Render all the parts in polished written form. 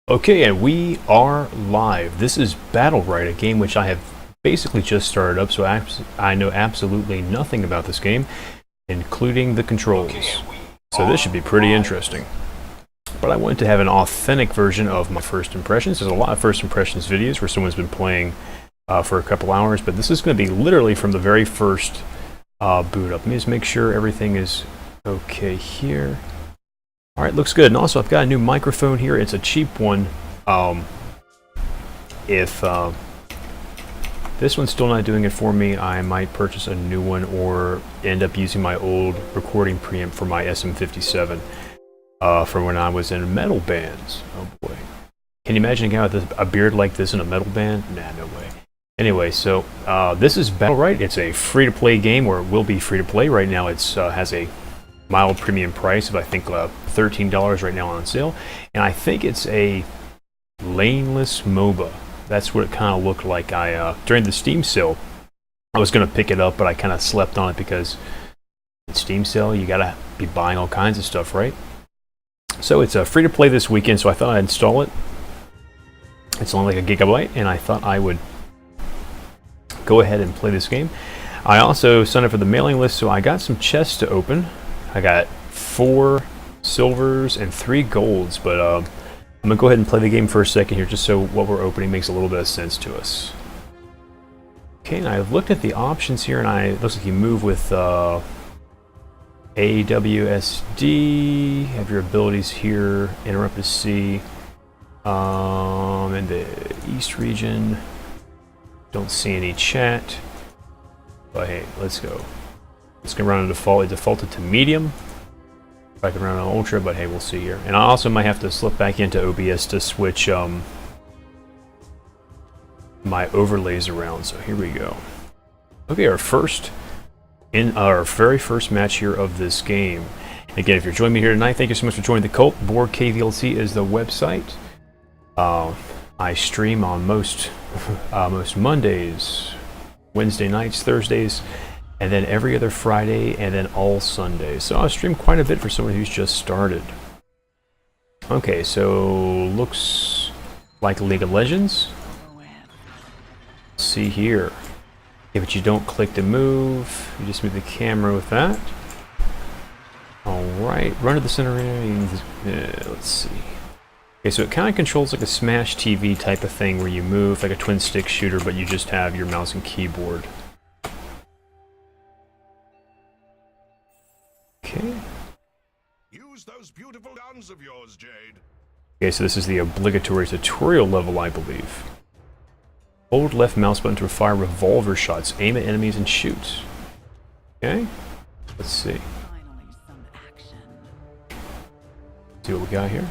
Okay, and we are live. This is Battlerite, a game which I have basically just started up, so I know absolutely nothing about this game, including the controls. So this should be pretty interesting. But I wanted to have an authentic version of my first impressions. There's a lot of first impressions videos where someone's been playing for a couple hours, but this is going to be literally from the very first boot up. Let me just make sure everything is okay here. Alright, looks good. And also, I've got a new microphone here. It's a cheap one. If this one's still not doing it for me, I might purchase a new one or end up using my old recording preamp for my SM57 from when I was in metal bands. Oh boy. Can you imagine a guy with a beard like this in a metal band? Nah, no way. Anyway, so this is Battlerite. It's a free-to-play game, or it will be free-to-play. Right now it has a mild premium price of, I think, $13 right now on sale, and I think it's a laneless MOBA. That's what it kind of looked like. During the Steam sale, I was going to pick it up, but I kind of slept on it because at Steam sale, you gotta be buying all kinds of stuff, right? So it's free to play this weekend, so I thought I'd install it. It's only like a gigabyte, and I thought I would go ahead and play this game. I also signed up for the mailing list, so I got some chests to open. I got 4 silvers and 3 golds, but I'm gonna go ahead and play the game for a second here, just so what we're opening makes a little bit of sense to us. Okay, and I've looked at the options here, and it looks like you move with AWSD. Have your abilities here. Interrupt to C. In the East region, don't see any chat. But hey, let's go. It's gonna run on default. It defaulted to medium. If I can run on ultra, but hey, we'll see here. And I also might have to slip back into OBS to switch my overlays around. So here we go. Okay, our very first match here of this game. Again, if you're joining me here tonight, thank you so much for joining the cult. Board KVLC is the website. I stream on most Mondays, Wednesday nights, Thursdays, and then every other Friday, and then all Sundays. So I stream quite a bit for someone who's just started. Okay, so looks like League of Legends. Let's see here. Okay, but you don't click to move. You just move the camera with that. Alright, run to the center area. Let's see. Okay, so it kind of controls like a Smash TV type of thing where you move like a twin stick shooter, but you just have your mouse and keyboard. Okay. Use those beautiful guns of yours, Jade. Okay, so this is the obligatory tutorial level, I believe. Hold left mouse button to fire revolver shots. Aim at enemies and shoot. Okay. Let's see. Finally, some action. See what we got here.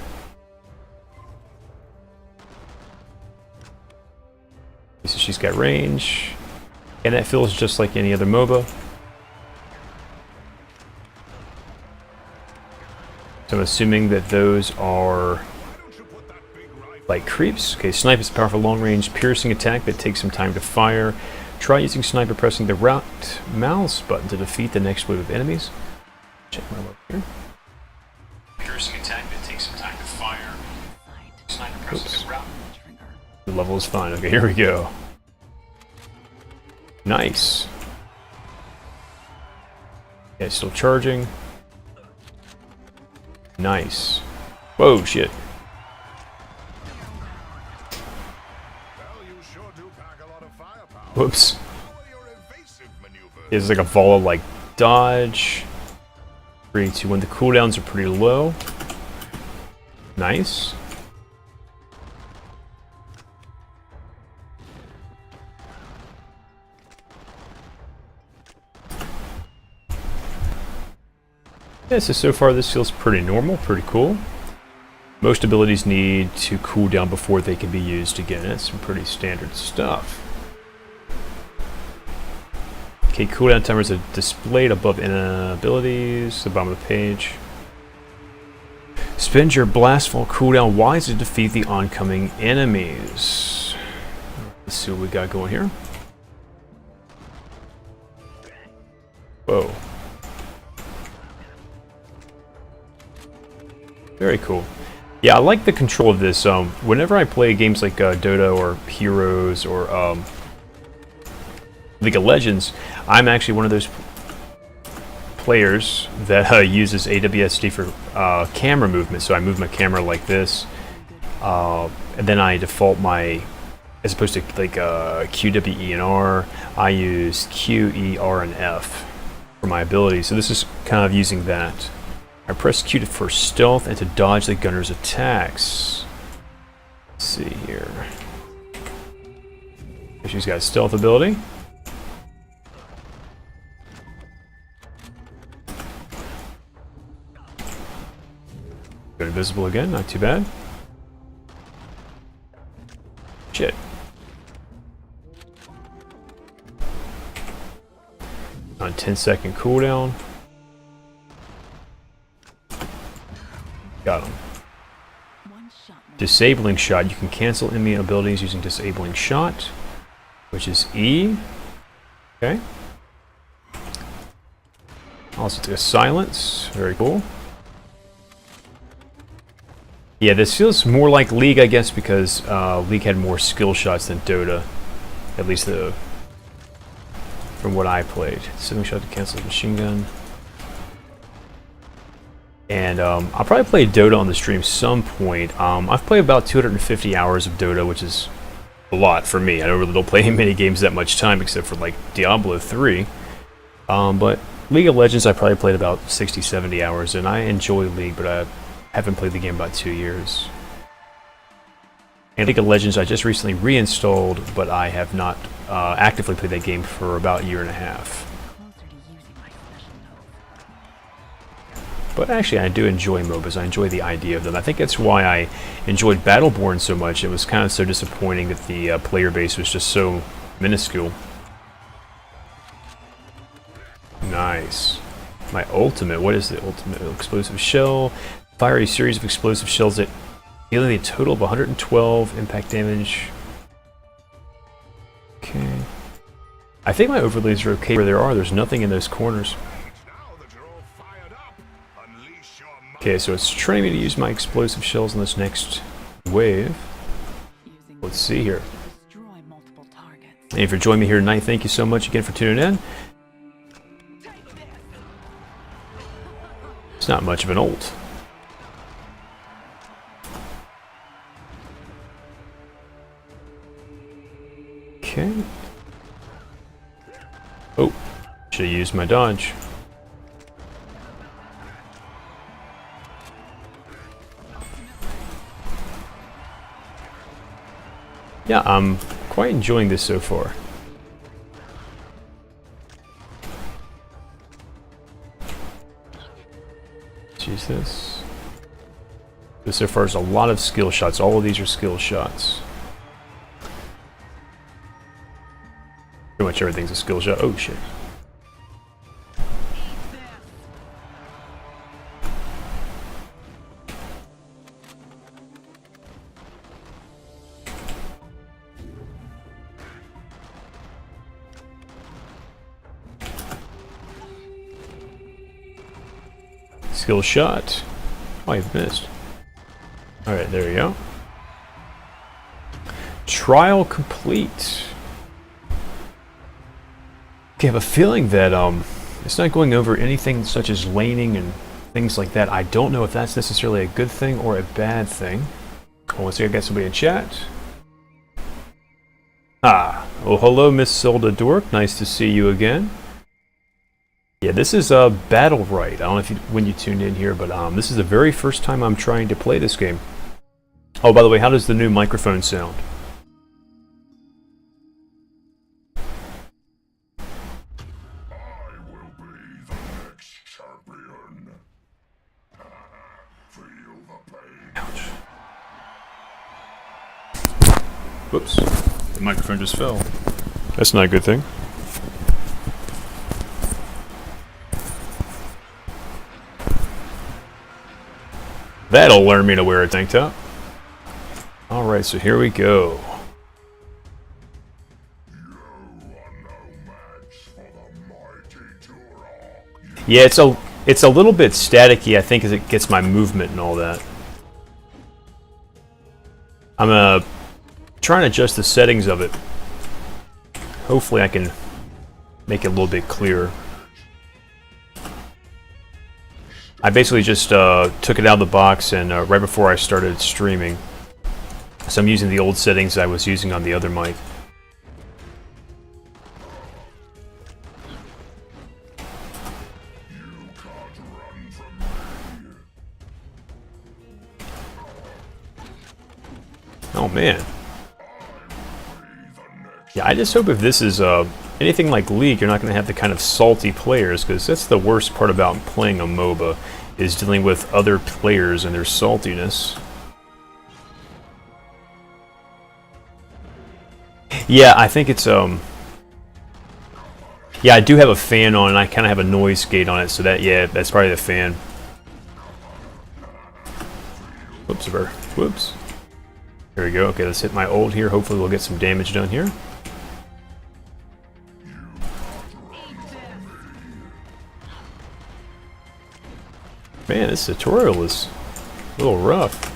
So she's got range, and that feels just like any other MOBA. So I'm assuming that those are like creeps. Okay, snipe is a powerful long-range piercing attack that takes some time to fire. Try using sniper pressing the right mouse button to defeat the next wave of enemies. Check my level here. Piercing attack that takes some time to fire. Sniper pressing the right. The level is fine. Okay, here we go. Nice. Okay, still charging. Nice. Whoa, shit. Whoops. It's like a follow like dodge. 3, 2, 1. The cooldowns are pretty low. Nice. Yeah, so far this feels pretty normal, pretty cool. Most abilities need to cool down before they can be used again. That's some pretty standard stuff. Okay, cooldown timers are displayed above abilities, the bottom of the page. Spend your blastful cooldown wisely to defeat the oncoming enemies. Let's see what we got going here. Whoa. Very cool. Yeah, I like the control of this. Whenever I play games like Dota or Heroes or League of Legends, I'm actually one of those players that uses AWSD for camera movement. So I move my camera like this, and then I default my, as opposed to like Q, W, E, and R, I use Q, E, R, and F for my abilities. So this is kind of using that. I press Q for stealth and to dodge the gunner's attacks. Let's see here. She's got a stealth ability. Go invisible again, not too bad. Shit. On 10-second cooldown. Got him. One shot more. Disabling shot. You can cancel enemy abilities using disabling shot, which is E. Okay. Also to silence. Very cool. Yeah, this feels more like League, I guess, because League had more skill shots than Dota. At least from what I played. Disabling shot to cancel the machine gun. And I'll probably play Dota on the stream some point. I've played about 250 hours of Dota, which is a lot for me. I don't play many games that much time, except for like Diablo 3. But League of Legends, I probably played about 60, 70 hours, and I enjoy League, but I haven't played the game about 2 years. And League of Legends, I just recently reinstalled, but I have not actively played that game for about a year and a half. Closer to using my special node. But actually, I do enjoy MOBAs. I enjoy the idea of them. I think that's why I enjoyed Battleborn so much. It was kind of so disappointing that the player base was just so minuscule. Nice. My ultimate. What is the ultimate? Explosive shell. Fire a series of explosive shells that dealing a total of 112 impact damage. Okay. I think my overlays are okay where there are. There's nothing in those corners. Okay, so it's training me to use my explosive shells in this next wave. Using Let's see here. destroy multiple targets. And if you're joining me here tonight, thank you so much again for tuning in. It's not much of an ult. Okay. Oh, should have used my dodge. Yeah, I'm quite enjoying this so far. Let's use this. So far, there's a lot of skill shots. All of these are skill shots. Pretty much everything's a skill shot. Oh shit. Skill shot. Oh, you've missed. Alright, there we go. Trial complete. Okay, I have a feeling that it's not going over anything such as laning and things like that. I don't know if that's necessarily a good thing or a bad thing. Oh, let's see, I got somebody in chat. Ah, oh hello Miss Zelda Dork, nice to see you again. Yeah, this is Battlerite. I don't know if when you tuned in here, but this is the very first time I'm trying to play this game. Oh, by the way, how does the new microphone sound? I will be the next champion. Feel the pain. Ouch. Whoops. The microphone just fell. That's not a good thing. That'll learn me to wear a tank top. Alright, so here we go. Yeah, it's a little bit staticky, I think, as it gets my movement and all that. I'm trying to adjust the settings of it. Hopefully I can make it a little bit clearer. I basically just took it out of the box and right before I started streaming. So I'm using the old settings I was using on the other mic. Oh man. Yeah, I just hope if this is anything like League, you're not going to have the kind of salty players, because that's the worst part about playing a MOBA, is dealing with other players and their saltiness. Yeah, I think it's yeah, I do have a fan on, and I kind of have a noise gate on it, so that, yeah, that's probably the fan. Whoops, whoops. There we go. Okay, let's hit my ult here. Hopefully we'll get some damage done here. Man, this tutorial is a little rough.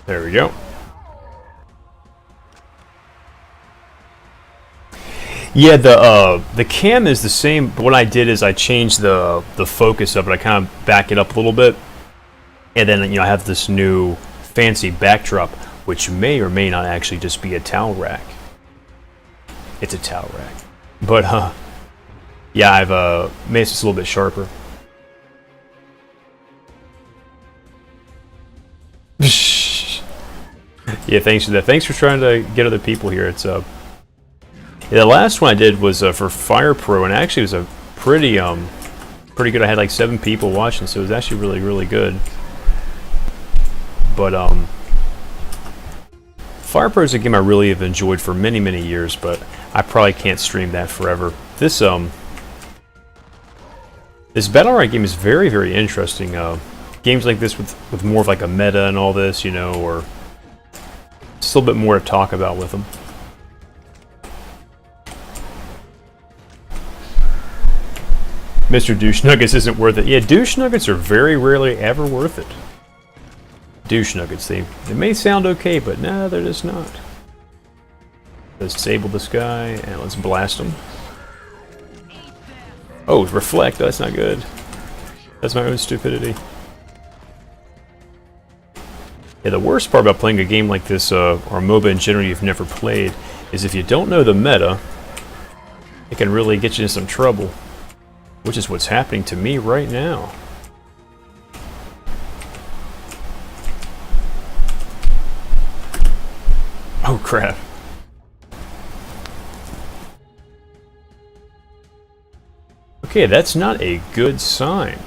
There we go. Yeah, the cam is the same, but what I did is I changed the focus of it. I kind of back it up a little bit, and then, you know, I have this new fancy backdrop, which may or may not actually just be a towel rack. It's a towel rack, but yeah, I've made it just a little bit sharper. Yeah, thanks for that. Thanks for trying to get other people here. It's yeah, the last one I did was for Fire Pro, and actually it was a pretty pretty good. I had like 7 people watching, so it was actually really good. But Fire Pro is a game I really have enjoyed for many years, but I probably can't stream that forever. This this Battlerite game is very interesting. Games like this with more of like a meta and all this, you know, or just a little bit more to talk about with them. Mr. Douche Nuggets isn't worth it. Yeah, douche nuggets are very rarely ever worth it. Douche nuggets, they may sound okay, but no, they're just not. Let's disable this guy and let's blast him. Oh, reflect. That's not good. That's my own stupidity. Yeah, the worst part about playing a game like this, or MOBA in general you've never played, is if you don't know the meta, it can really get you in some trouble. Which is what's happening to me right now. Oh crap. Okay, that's not a good sign.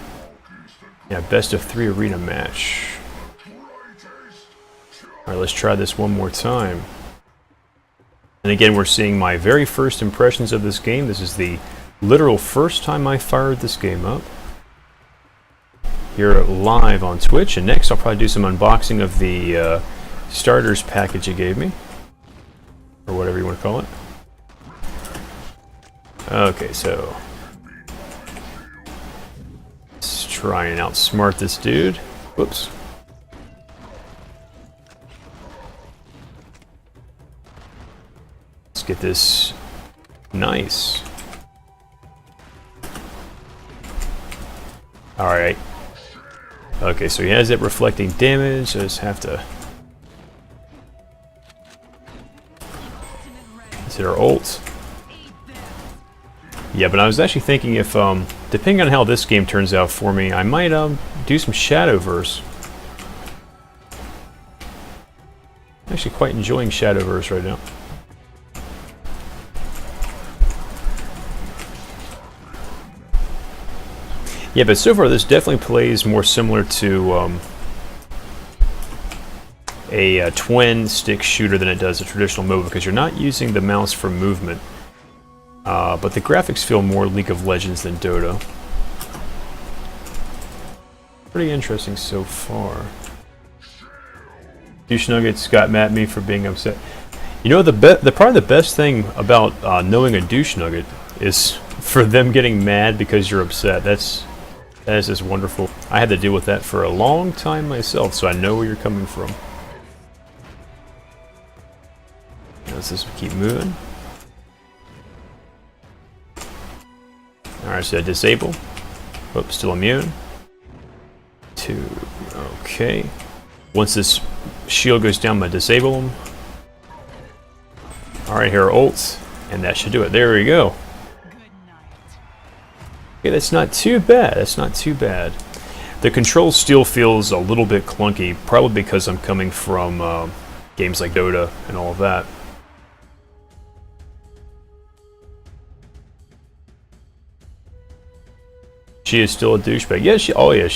Yeah, best of 3 arena match. Alright, let's try this one more time. And again, we're seeing my very first impressions of this game. This is the literal first time I fired this game up. Here live on Twitch, and next I'll probably do some unboxing of the starters package you gave me. Or whatever you want to call it. Okay, so let's try and outsmart this dude. Whoops. Let's get this nice. Alright. Okay, so he has it reflecting damage. I just have to... Let's hit our ult. Yeah, but I was actually thinking if, depending on how this game turns out for me, I might do some Shadowverse. I'm actually quite enjoying Shadowverse right now. Yeah, but so far this definitely plays more similar to a twin stick shooter than it does a traditional MOBA, because you're not using the mouse for movement. But the graphics feel more League of Legends than Dota. Pretty interesting so far. Douche Nuggets got mad at me for being upset. You know, probably the best thing about knowing a douche nugget is for them getting mad because you're upset. That is just wonderful. I had to deal with that for a long time myself, so I know where you're coming from. Let's just keep moving. Alright, so I disable. Oops, still immune. 2. Okay. Once this shield goes down, I'm going to disable them. Alright, here are ults. And that should do it. There we go. Okay, that's not too bad. That's not too bad. The control still feels a little bit clunky, probably because I'm coming from games like Dota and all of that. She is still a douchebag. Yeah,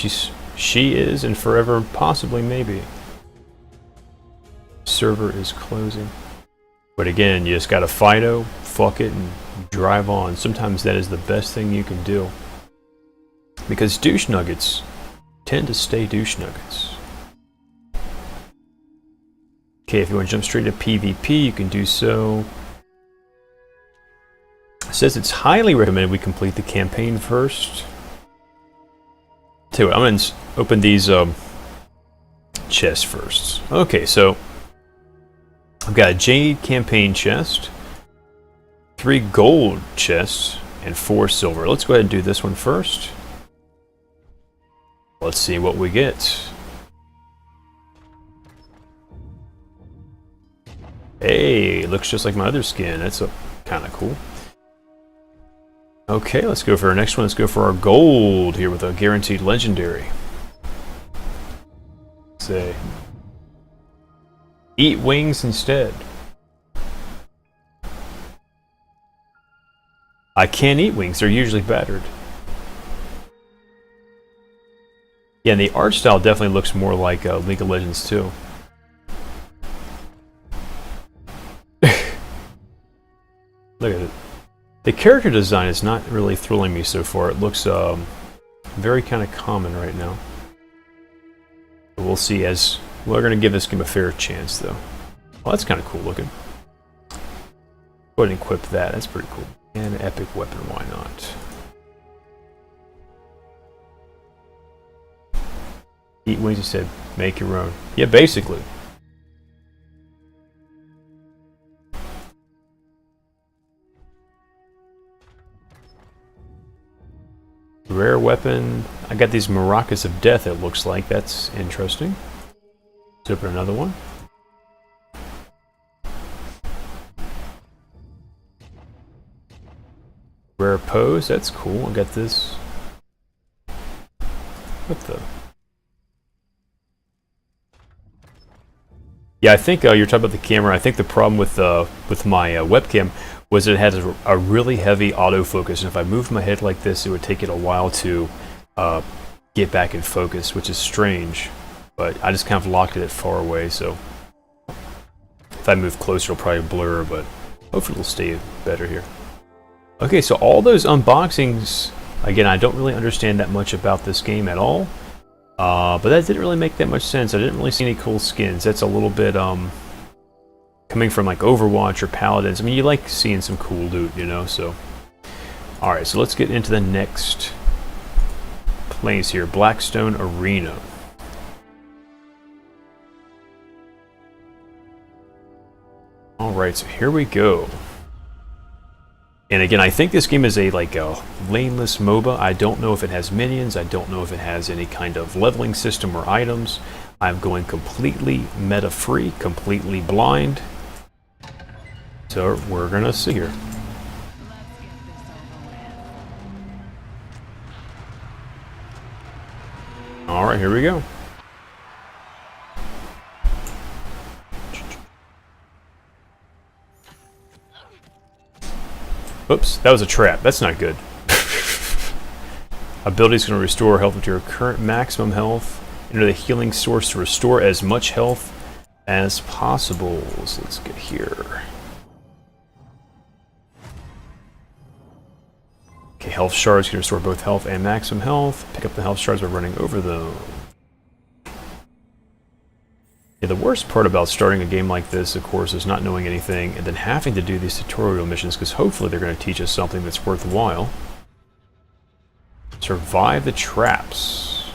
she is, and forever, possibly, maybe. Server is closing. But again, you just gotta Fido, fuck it, and drive on. Sometimes that is the best thing you can do. Because douche nuggets tend to stay douche nuggets. Okay, if you want to jump straight to PvP, you can do so. It says it's highly recommended we complete the campaign first. Tell you what, I'm going to open these chests first. Okay, so I've got a Jade campaign chest, 3 gold chests, and 4 silver. Let's go ahead and do this one first. Let's see what we get. Hey, looks just like my other skin. That's kind of cool. Okay, let's go for our next one. Let's go for our gold here with a guaranteed legendary. Say, eat wings instead. I can't eat wings. They're usually battered. Yeah, and the art style definitely looks more like League of Legends too. Look at it. The character design is not really thrilling me so far. It looks very kind of common right now. But we'll see as... We're going to give this game a fair chance though. Well, that's kind of cool looking. Go ahead and equip that. That's pretty cool. And an epic weapon, why not? Eat wings, you said. Make your own. Yeah, basically. Rare weapon. I got these maracas of death, it looks like. That's interesting. Let's open another one. Rare pose, that's cool. I got this. What the? Yeah, I think you're talking about the camera. I think the problem with my webcam was it had a really heavy autofocus, and if I moved my head like this, it would take it a while to get back in focus, which is strange. But I just kind of locked it far away, so if I move closer, it'll probably blur, but hopefully it'll stay better here. Okay, so all those unboxings, again, I don't really understand that much about this game at all. But that didn't really make that much sense. I didn't really see any cool skins. That's a little bit, coming from like Overwatch or Paladins. I mean, you like seeing some cool loot, you know, so. Alright, so let's get into the next place here. Blackstone Arena. Alright, so here we go. And again, I think this game is a laneless MOBA. I don't know if it has minions. I don't know if it has any kind of leveling system or items. I'm going completely meta-free, completely blind. So we're gonna see here. All right, here we go. Oops, that was a trap. That's not good. Ability is going to restore health to your current maximum health. Enter the healing source to restore as much health as possible. So let's get here. Okay, health shards can restore both health and maximum health. Pick up the health shards by running over them. Yeah, the worst part about starting a game like this, of course, is not knowing anything and then having to do these tutorial missions, because hopefully they're going to teach us something that's worthwhile. Survive the traps.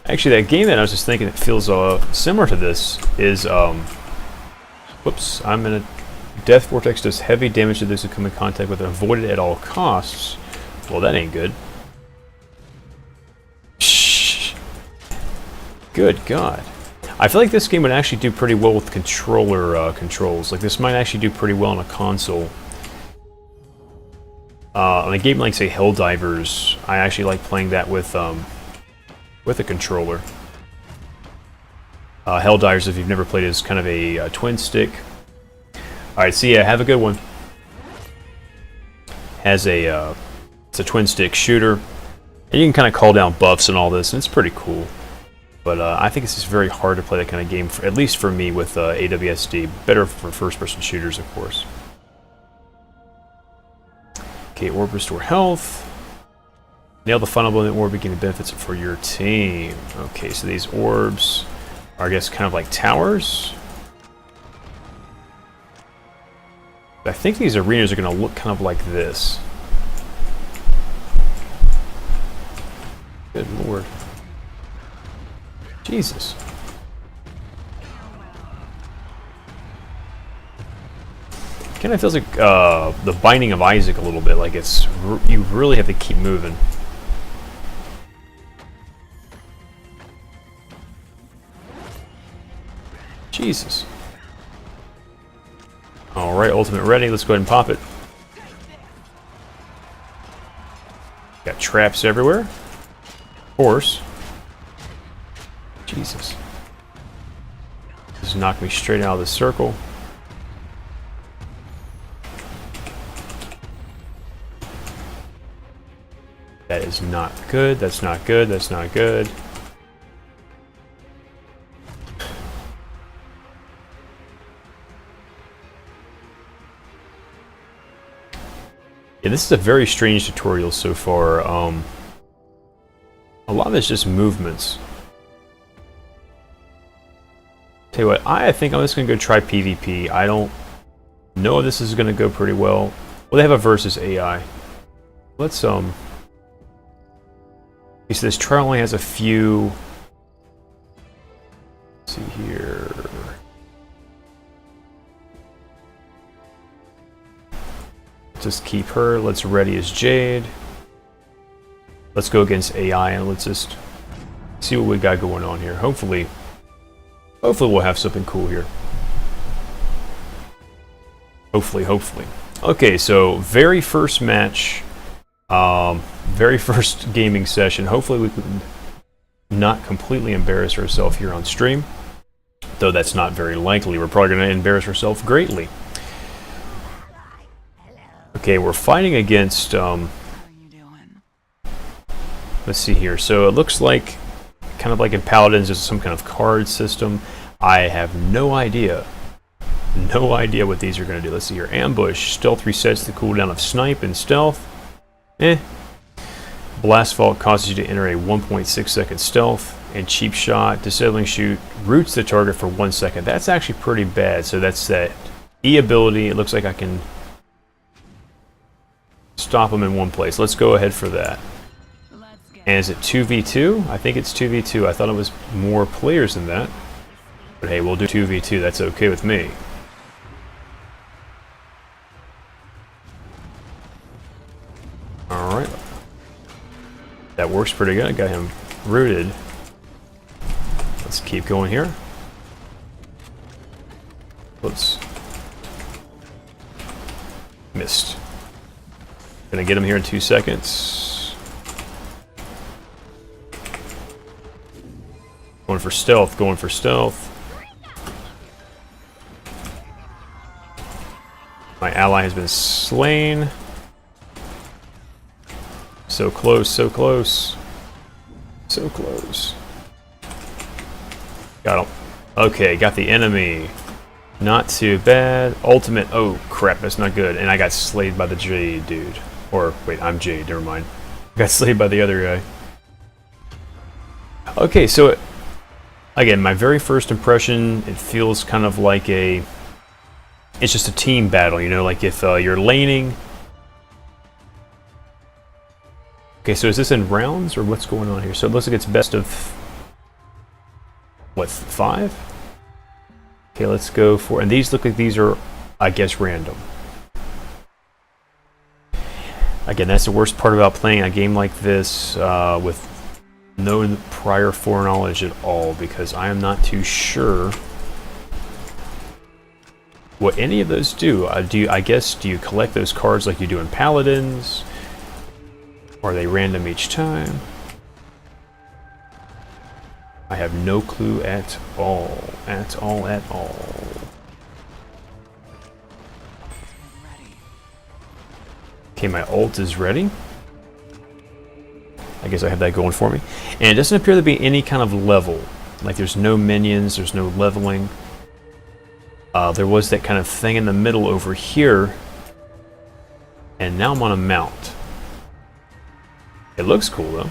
Actually, that game that I was just thinking that feels similar to this is, whoops, I'm in a Death Vortex does heavy damage to those who come in contact with it, avoid it at all costs. Well, that ain't good. Shh. Good God. I feel like this game would actually do pretty well with controller controls. Like, this might actually do pretty well on a console. On a game like, say, Helldivers, I actually like playing that with a controller. Helldivers, if you've never played it, is kind of a twin stick. Alright, so yeah, have a good one. Has a, it's a twin stick shooter. And you can kind of call down buffs and all this, and it's pretty cool. But I think it's just very hard to play that kind of game, at least for me, with AWSD. Better for first-person shooters, of course. Okay, orb restore health. Nail the final blow in the orb, begin the benefits for your team. Okay, so these orbs are, I guess, kind of like towers. I think these arenas are going to look kind of like this. Good lord. Jesus. Kind of feels like the Binding of Isaac a little bit. Like it's you really have to keep moving. Jesus. Alright, ultimate ready. Let's go ahead and pop it. Got traps everywhere. Of course. Jesus. Just knocked me straight out of the circle. That is not good. That's not good. That's not good. Yeah, this is a very strange tutorial so far. A lot of it's just movements. Tell you what, I think I'm just going to go try PvP. I don't know if this is going to go pretty well. Well, they have a versus AI. Let's, so this trial only has a few. Let's see here. Just keep her. Let's ready as Jade. Let's go against AI and let's just see what we got going on here. Hopefully we'll have something cool here. Hopefully. Okay, so very first match, very first gaming session. Hopefully we can not completely embarrass ourselves here on stream, though that's not very likely. We're probably going to embarrass ourselves greatly. Okay, we're fighting against, let's see here. So it looks like, kind of like in Paladins, there's some kind of card system. I have no idea what these are going to do. Let's see here. Ambush. Stealth resets the cooldown of Snipe and Stealth. Blast Vault causes you to enter a 1.6 second stealth. And Cheap Shot, Disabling Shoot, roots the target for 1 second. That's actually pretty bad. So that's that E ability. It looks like I can stop them in one place. Let's go ahead for that. And is it 2v2? I think it's 2v2. I thought it was more players than that. But hey, we'll do 2v2. That's okay with me. Alright. That works pretty good. I got him rooted. Let's keep going here. Whoops. Missed. Gonna get him here in 2 seconds. Going for stealth. My ally has been slain. So close. Got him. Okay, got the enemy. Not too bad. Ultimate. Oh crap, that's not good. And I got slayed by the Jade dude. Or wait, I'm Jade. Never mind. Got slayed by the other guy. Okay, so again, my very first impression, it feels kind of like it's just a team battle, you know, like if you're laning. Okay, so is this in rounds or what's going on here? So it looks like it's best of, what, 5? Okay, let's go for, and these look like these are, I guess, random. Again, that's the worst part about playing a game like this with no prior foreknowledge at all, because I am not too sure what any of those do. Do you collect those cards like you do in Paladins? Or are they random each time? I have no clue at all. At all. Okay, my ult is ready. I guess I have that going for me. And it doesn't appear to be any kind of level. Like there's no minions, there's no leveling. There was that kind of thing in the middle over here. And now I'm on a mount. It looks cool though.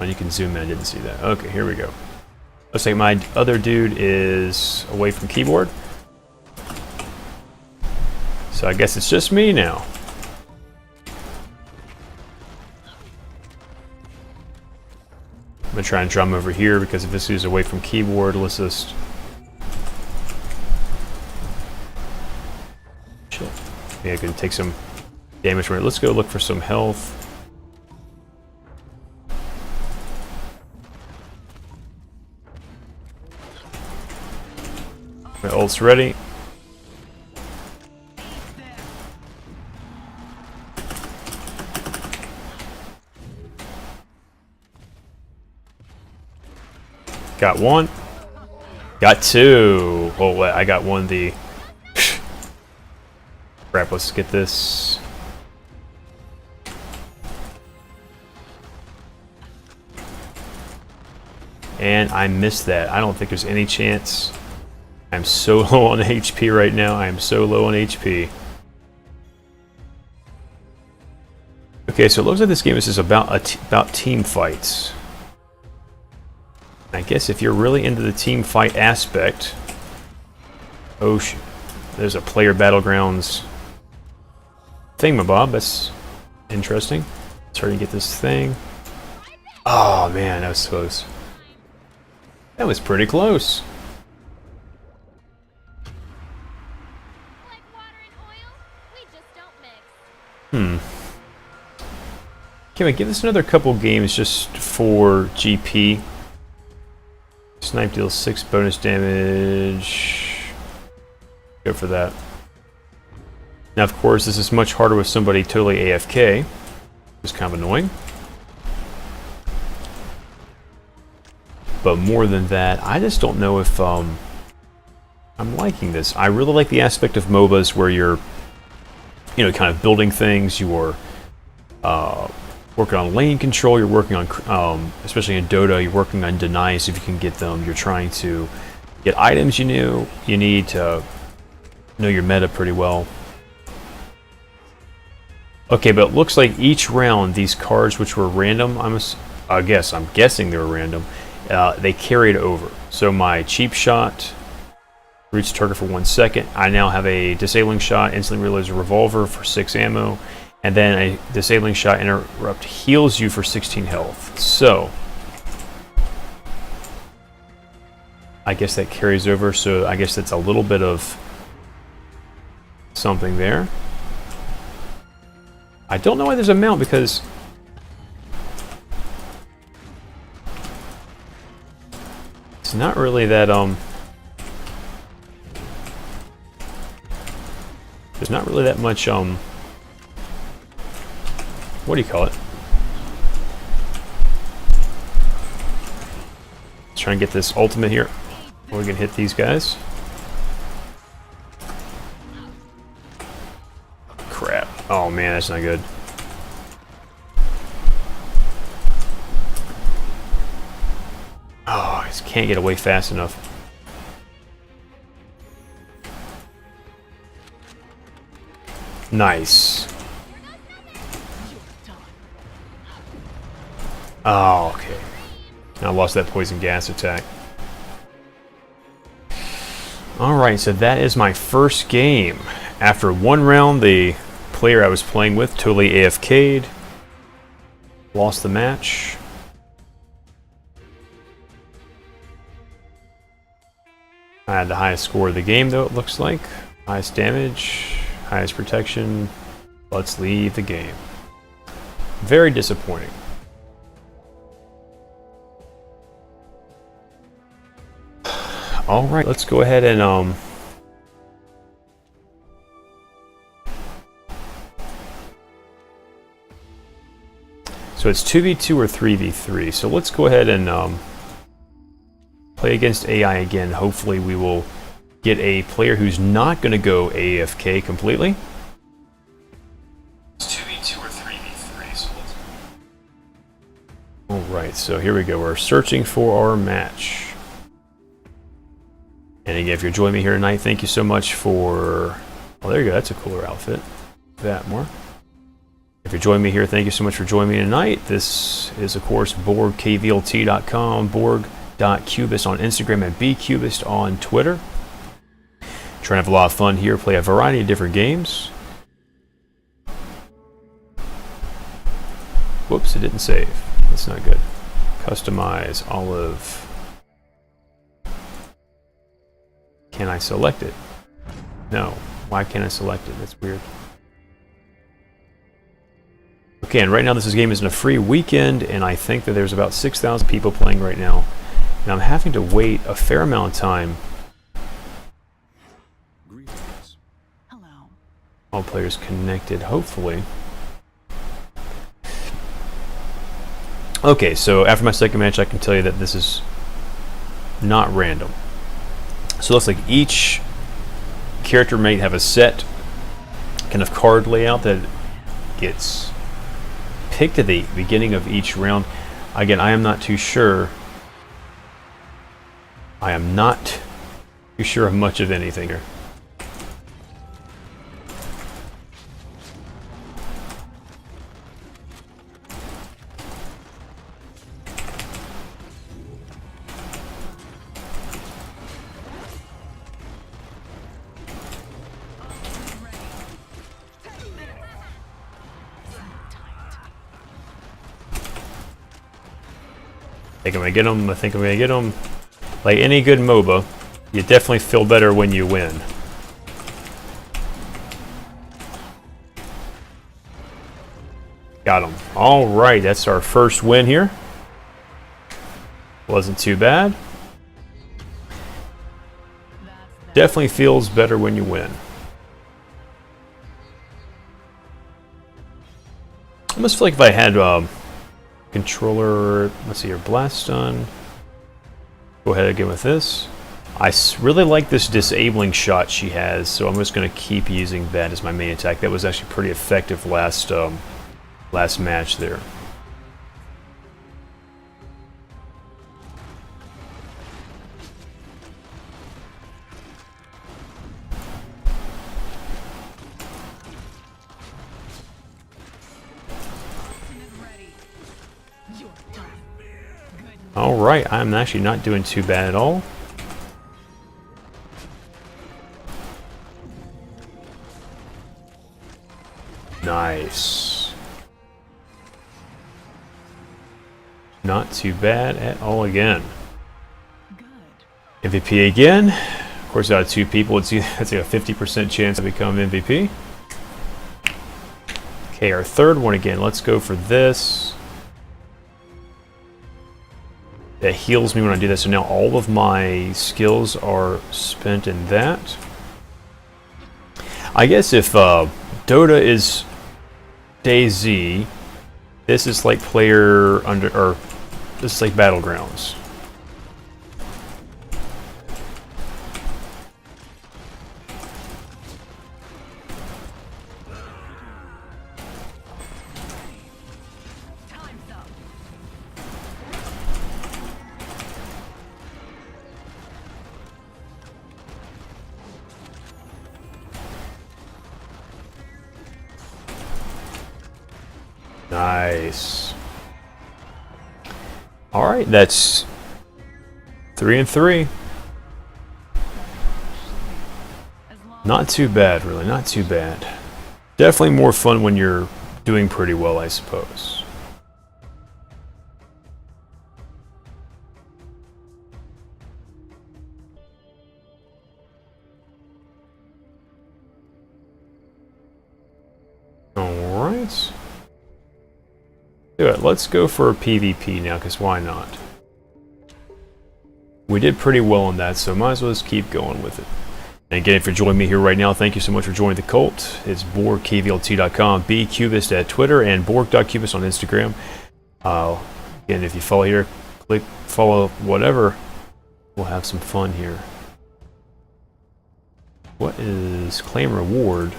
And you can zoom in, I didn't see that. Okay, here we go. Looks like my other dude is away from keyboard. So I guess it's just me now. I'm gonna try and drum over here because if this is away from keyboard, let's just... Shit. Yeah, I can take some damage from it. Let's go look for some health. My ult's ready. Got one. Got two. Oh, wait, I got one. The crap. Let's get this. And I missed that. I don't think there's any chance. I'm so low on HP right now. I am so low on HP. Okay, so it looks like this game is just about team fights. I guess if you're really into the team fight aspect... Oh, there's a player battlegrounds thingamabob. That's interesting. Starting to get this thing. Oh man, that was close. That was pretty close. Like water and oil, we just don't mix. Can we give this another couple games just for GP? Snipe deals 6 bonus damage. Go for that. Now, of course, this is much harder with somebody totally AFK. It's kind of annoying. But more than that, I just don't know if I'm liking this. I really like the aspect of MOBAs where you're, you know, kind of building things. You are working on lane control. You're working on, especially in Dota, you're working on denies if you can get them. You're trying to get items you need to know your meta pretty well. Okay, but it looks like each round, these cards which were random, I'm guessing they were random, they carried over. So my cheap shot reaches target for 1 second. I now have a disabling shot, instantly reloads a revolver for 6 ammo, and then a disabling shot interrupt heals you for 16 health. So I guess that carries over, so I guess that's a little bit of something there. I don't know why there's a mount, because it's not really that there's not really that much what do you call it? Let's try and get this ultimate here. We can hit these guys. Crap. Oh man, that's not good. Oh, I just can't get away fast enough. Nice. Oh, okay. And I lost that poison gas attack. Alright, so that is my first game. After one round, the player I was playing with totally AFK'd. Lost the match. I had the highest score of the game, though, it looks like. Highest damage, highest protection. Let's leave the game. Very disappointing. Alright, let's go ahead and so it's 2v2 or 3v3. So let's go ahead and play against AI again. Hopefully we will get a player who's not going to go AFK completely. It's 2v2 or 3v3. So let's... Alright, so here we go. We're searching for our match. And again, if you're joining me here tonight, thank you so much for... Oh, there you go. That's a cooler outfit. That more. If you're joining me here, thank you so much for joining me tonight. This is, of course, BorgKVLT.com, Borg.Cubist on Instagram, and BCubist on Twitter. Trying to have a lot of fun here, play a variety of different games. Whoops, it didn't save. That's not good. Customize olive. Can I select it? No. Why can't I select it? That's weird. Okay, and right now this game is in a free weekend, and I think that there's about 6,000 people playing right now. And I'm having to wait a fair amount of time. Hello. All players connected, hopefully. Okay, so after my second match, I can tell you that this is not random. So it looks like each character might have a set kind of card layout that gets picked at the beginning of each round. Again, I am not too sure. I am not too sure of much of anything here. I think I'm gonna get him. I think I'm gonna get him. Like any good MOBA, you definitely feel better when you win. Got him. All right, that's our first win here. Wasn't too bad. Definitely feels better when you win. I almost feel like if I had controller, let's see here, blast stun. Go ahead again with this. I really like this disabling shot she has, so I'm just going to keep using that as my main attack. That was actually pretty effective last match there. Alright, I'm actually not doing too bad at all. Nice. Not too bad at all again. Good. MVP again. Of course, out of two people, it's like a 50% chance to become MVP. Okay, our third one again. Let's go for this. That heals me when I do that, so now all of my skills are spent in that. I guess if Dota is DayZ, this is like player under, or this is like Battlegrounds. Nice. All right, that's 3 and 3. Not too bad, really. Not too bad. Definitely more fun when you're doing pretty well, I suppose. Alright. Do it. Let's go for a PvP now, because why not? We did pretty well on that, so might as well just keep going with it. And again, if you're joining me here right now, thank you so much for joining the cult. It's BorgKVLT.com, bcubist at Twitter, and Borg.cubist on Instagram. Again, if you follow here, click follow whatever. We'll have some fun here. What is claim reward?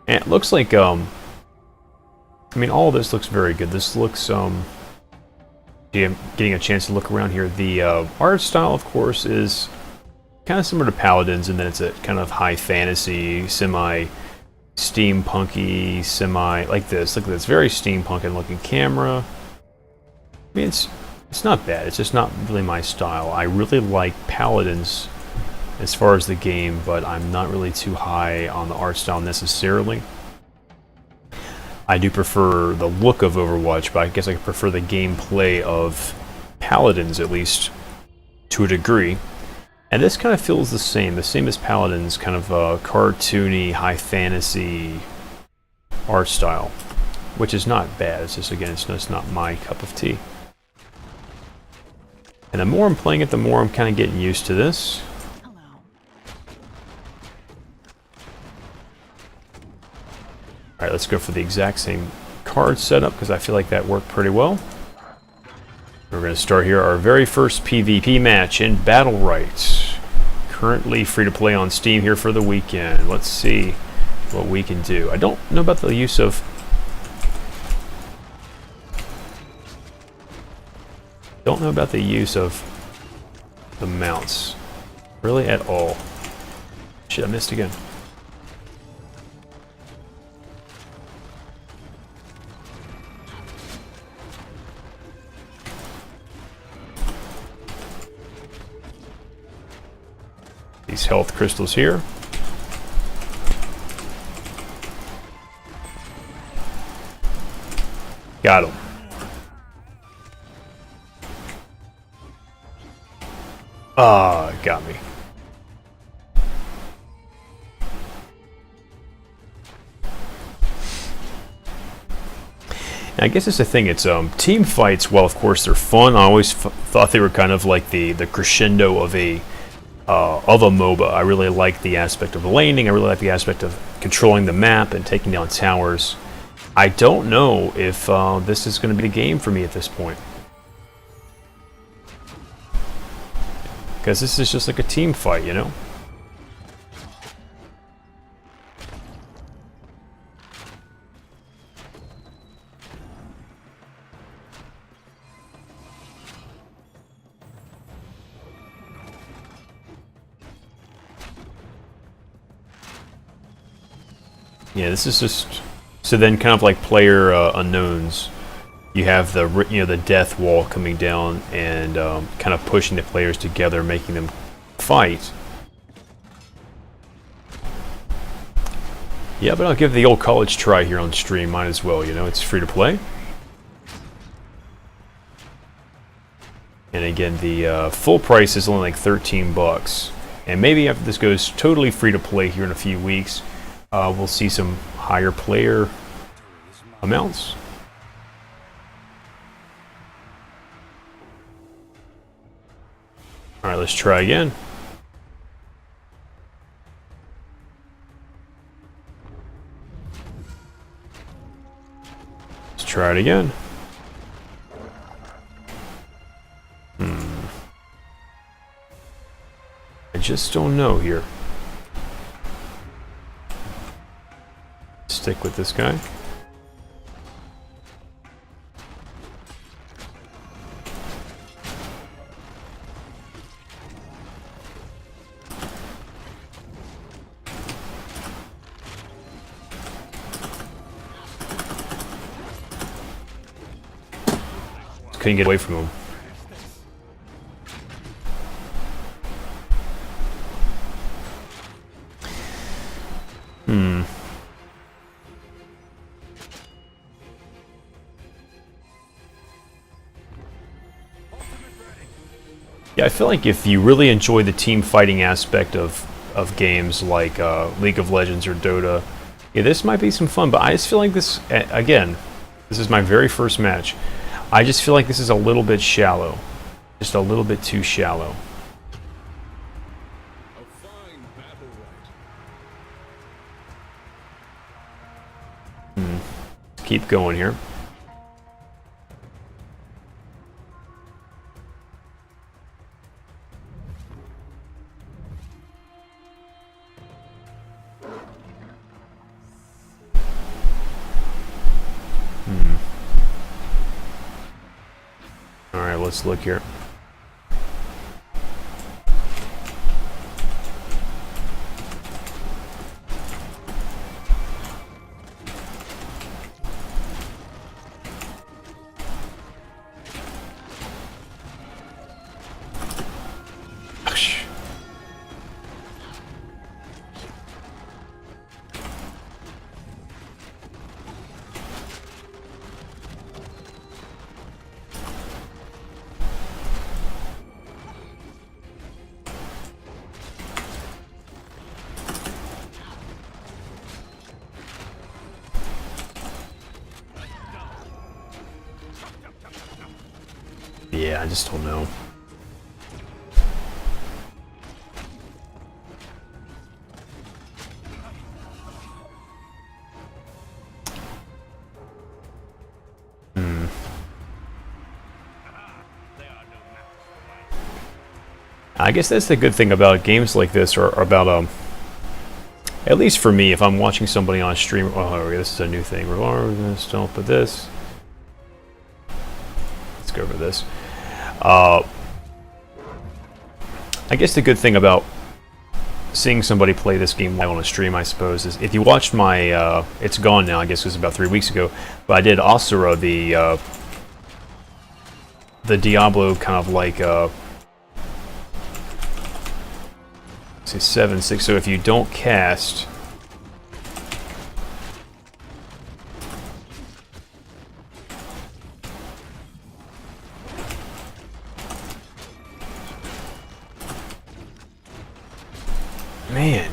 And it looks like, I mean, all of this looks very good. This looks, getting a chance to look around here. The art style, of course, is kind of similar to Paladins, and then it's a kind of high fantasy, semi-steampunky, like this. Look at this, very steampunky looking camera. I mean, it's not bad. It's just not really my style. I really like Paladins as far as the game, but I'm not really too high on the art style necessarily. I do prefer the look of Overwatch, but I guess I prefer the gameplay of Paladins, at least to a degree. And this kind of feels the same as Paladins, kind of a cartoony, high fantasy art style, which is not bad. It's just, again, it's just not my cup of tea. And the more I'm playing it, the more I'm kind of getting used to this. Alright, let's go for the exact same card setup, because I feel like that worked pretty well. We're going to start here our very first PvP match in Battlerite. Currently free to play on Steam here for the weekend. Let's see what we can do. I don't know about the use of... Don't know about the use of the mounts. Really at all. Shit, I missed again. These health crystals here. Got him. Ah, got me. And I guess it's the thing, it's team fights, well, of course they're fun. I always thought they were kind of like the crescendo of a MOBA. I really like the aspect of laning. I really like the aspect of controlling the map and taking down towers. I don't know if this is going to be the game for me at this point. Because this is just like a team fight, you know? Yeah, this is just... So then kind of like player unknowns. You have the, the death wall coming down and kind of pushing the players together, making them fight. Yeah, but I'll give the old college try here on stream. Might as well, you know, it's free to play. And again, the full price is only like 13 bucks. And maybe after this goes totally free to play here in a few weeks, we'll see some higher player amounts. Alright, let's try again. Let's try it again. I just don't know here. Stick with this guy. couldn't get away from him. Yeah, I feel like if you really enjoy the team fighting aspect of games like League of Legends or Dota, yeah, this might be some fun. But I just feel like this, again, this is my very first match. I just feel like this is a little bit shallow. Just a little bit too shallow. A fine Battlerite. Keep going here. Alright, let's look here. Yeah, I just don't know. I guess that's the good thing about games like this, or about at least for me, if I'm watching somebody on stream. Oh, this is a new thing. Don't put this. Let's go over this. I guess the good thing about seeing somebody play this game live on a stream, I suppose, is if you watched my, it's gone now, I guess it was about 3 weeks ago, but I did Asura, the Diablo kind of like, say 7-6, so if you don't cast, man,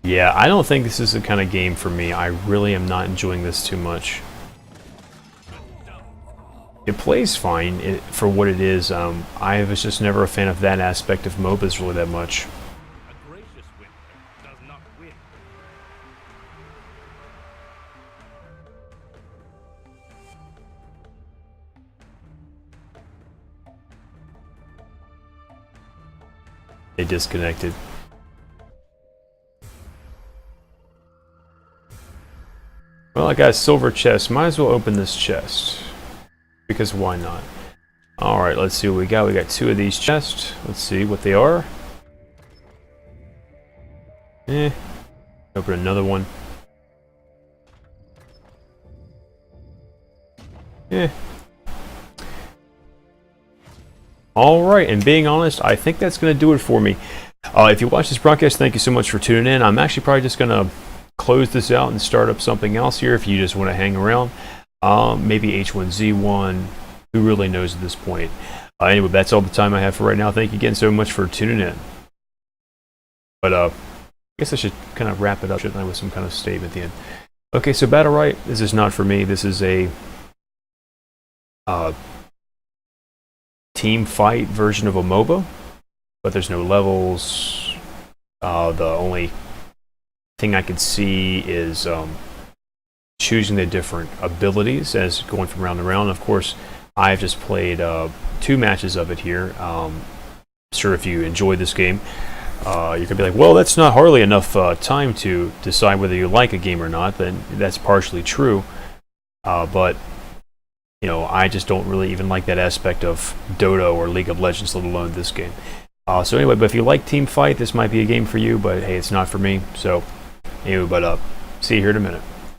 yeah, I don't think this is the kind of game for me. I really am not enjoying this too much. It plays fine for what it is. I was just never a fan of that aspect of MOBAs really that much. A gracious winner does not win. They disconnected. Well, I got a silver chest. Might as well open this chest. Because why not? Alright, let's see what we got. We got 2 of these chests. Let's see what they are. Open another one. Alright, and being honest, I think that's going to do it for me. If you watch this broadcast, thank you so much for tuning in. I'm actually probably just going to close this out and start up something else here if you just want to hang around. Maybe H1Z1, who really knows at this point. Anyway, that's all the time I have for right now. Thank you again so much for tuning in. But I guess I should kind of wrap it up, shouldn't I, with some kind of statement at the end. Okay, so Battlerite, this is not for me. This is a team fight version of a MOBA, but there's no levels. The only thing I could see is choosing the different abilities as going from round to round. Of course, I've just played 2 matches of it here. Sure, if you enjoy this game, you could be like, well, that's not hardly enough time to decide whether you like a game or not. Then that's partially true. But you know, I just don't really even like that aspect of Dota or League of Legends, let alone this game. So anyway, but if you like team fight, this might be a game for you. But hey, it's not for me. So anyway, but see you here in a minute.